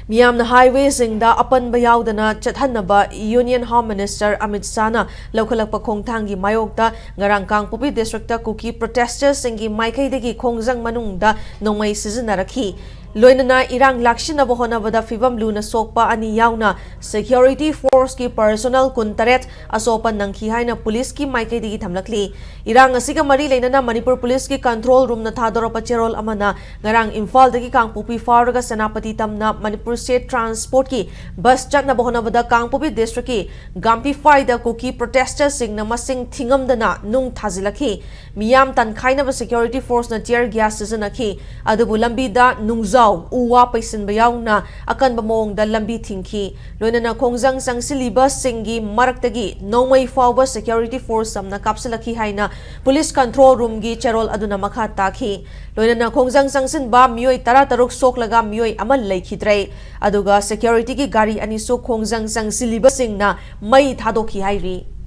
Miyamna highway singda apan bayaudana chathanaba Union Home Minister Amit Shahna lokhalakpa khongthangi mayokta ngarang Kangpopi districta kuki protesters singi maikaidagi khongjang manungda nongmai sizinnarakhi loinana irang lakshinaba honabada fibam luna sokpa ani yauna security force ki personnel kuntaret asopa nangki haina police ki maikaidagi thamlakli irang asiga mari leinana Manipur police ki control room na thadoropa cherol amana ngarang Imphal dagi Kangpopi faraga Senapati tamna Manipur State Transport ki bus chatnaba honabada Kangpopi district ki Gampi faida kuki protesters singna masing thingamdana nung thazilakhi miyam tankhainaba security force na tear gas sizinakhi adubu lambi da nungza uwa paisin bayauna akan bamong da lambi thingki loinana khongjang sangsiliba singi maraktagi nongmai fawba security force samna kapsalaki haina police control room gi cherol aduna makha takhi loinana khongjang sangsin ba mioi tara taruk soklaga mioi amal leikhidrai aduga security gi gari ani so khongjang sangsiliba singna mai thadokhi hairi